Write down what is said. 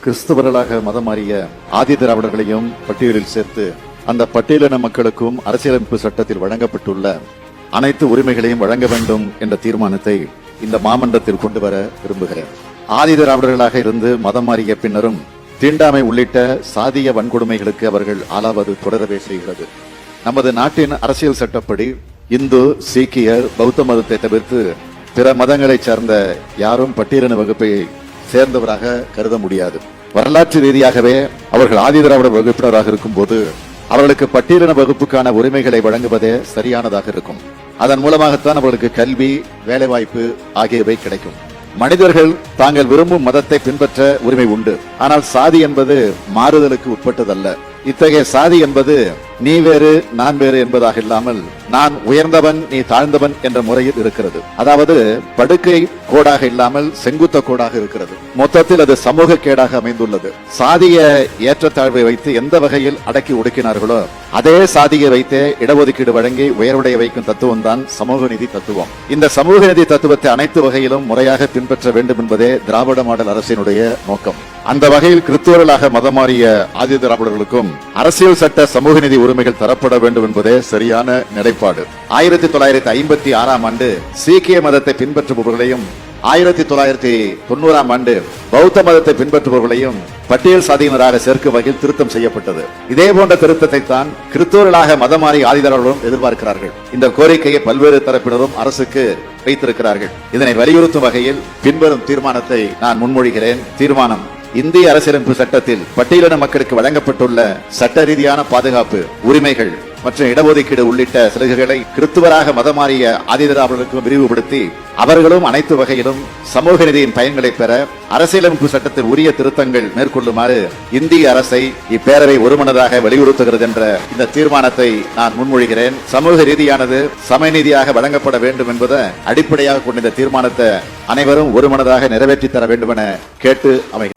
கிறிஸ்தவர்களாக மதம் மாறிய ஆதி திராவிடர்களையும் பட்டியலில் சேர்த்து அந்த பட்டியலின மக்களுக்கும் அரசியலமைப்பு சட்டத்தில் வழங்கப்பட்டுள்ள அனைத்து உரிமைகளையும் வழங்க வேண்டும் என்ற தீர்மானத்தை இந்த மாமன்றத்தில் கொண்டு வர விரும்புகிறேன். ஆதி திராவிடர்களாக இருந்து மதம் மாறிய பின்னரும் தீண்டாமை உள்ளிட்ட சாதிய வன்கொடுமைகளுக்கு அவர்கள் ஆளாவது தொடரவே செய்கிறது. நமது நாட்டின் அரசியல் சட்டப்படி இந்து, சீக்கியர், பௌத்த மதத்தை தவிர்த்து பிற மதங்களைச் சார்ந்த யாரும் பட்டியலின வகுப்பை சேர்ந்தவராக கருத முடியாது. வரலாற்று ரீதியாகவே அவர்கள் ஆதி திராவிட வகுப்பினராக இருக்கும் போது அவர்களுக்கு பட்டியலின வகுப்புக்கான உரிமைகளை வழங்குவதே சரியானதாக இருக்கும். அதன் மூலமாகத்தான் அவர்களுக்கு கல்வி, வேலைவாய்ப்பு ஆகியவை கிடைக்கும். மனிதர்கள் தாங்கள் விரும்பும் மதத்தை பின்பற்ற உரிமை உண்டு. ஆனால் சாதி என்பது மாறுதலுக்கு உட்பட்டதல்ல. இத்தகைய சாதி என்பது நீ வேறு நான் வேறு என்பதாக இல்லாமல் நான் உயர்ந்தவன் நீ தாழ்ந்தவன் என்ற முறையில் இருக்கிறது. அதாவது படுக்கை கோடாக இல்லாமல் செங்குத்த கோடாக இருக்கிறது. மொத்தத்தில் அது சமூக கேடாக அமைந்துள்ளது. சாதிய ஏற்றத்தாழ்வை வைத்து எந்த வகையில் அடக்கி ஒடுக்கினார்களோ அதே சாதியை வைத்தே இடஒதுக்கீடு வழங்கி உயர்வுடைய வைக்கும் தத்துவம் தான் சமூக நீதி தத்துவம். இந்த சமூக நீதி தத்துவத்தை அனைத்து வகையிலும் முறையாக பின்பற்ற வேண்டும் என்பதே திராவிட மாடல் அரசினுடைய நோக்கம். அந்த வகையில் கிறிஸ்தவர்களாக மதம் மாறிய ஆதி திராவிடர்களுக்கும் அரசியல் சட்ட சமூக நீதி உரிமைகள் தரப்பட வேண்டும் என்பதே சரியான நிலைப்பாடு. 1956ஆம் ஆண்டு சீக்கிய மதத்தை பின்பற்றுபவர்களையும் 1990ஆம் ஆண்டு பௌத்த மதத்தை பின்பற்றுபவர்களையும் பட்டியல் சாதியினராக சேர்க்கும் வகையில் திருத்தம் செய்யப்பட்டது. இதே போன்ற திருத்தத்தை தான் கிறிஸ்தவர்களாக மதம் மாறி ஆதி திராவிடர்களும் எதிர்பார்க்கிறார்கள். இந்த கோரிக்கையை பல்வேறு தரப்பினரும் அரசுக்கு வைத்திருக்கிறார்கள். இதனை வலியுறுத்தும் வகையில் பின்வரும் தீர்மானத்தை நான் முன்மொழிகிறேன். தீர்மானம்: இந்திய அரசியலமைப்பு சட்டத்தில் பட்டியலின மக்களுக்கு வழங்கப்பட்டுள்ள சட்ட ரீதியான பாதுகாப்பு, உரிமைகள் மற்றும் இடஒதுக்கீடு உள்ளிட்ட சலுகைகளை கிறிஸ்துவராக மதம் மாறிய ஆதி திராவிடர்களுக்கு விரிவுபடுத்தி அவர்களும் அனைத்து வகையிலும் சமூக நீதியின் பயன்களை பெற அரசியலமைப்பு சட்டத்தில் உரிய திருத்தங்கள் மேற்கொள்ளுமாறு இந்திய அரசை இப்பேரவை ஒருமனதாக வலியுறுத்துகிறது என்ற இந்த தீர்மானத்தை நான் முன்மொழிகிறேன். சமூக ரீதியானது சமநீதியாக வழங்கப்பட வேண்டும் என்பதை அடிப்படையாக கொண்ட இந்த தீர்மானத்தை அனைவரும் ஒருமனதாக நிறைவேற்றி தர வேண்டும் என கேட்டு அமைகிறேன்.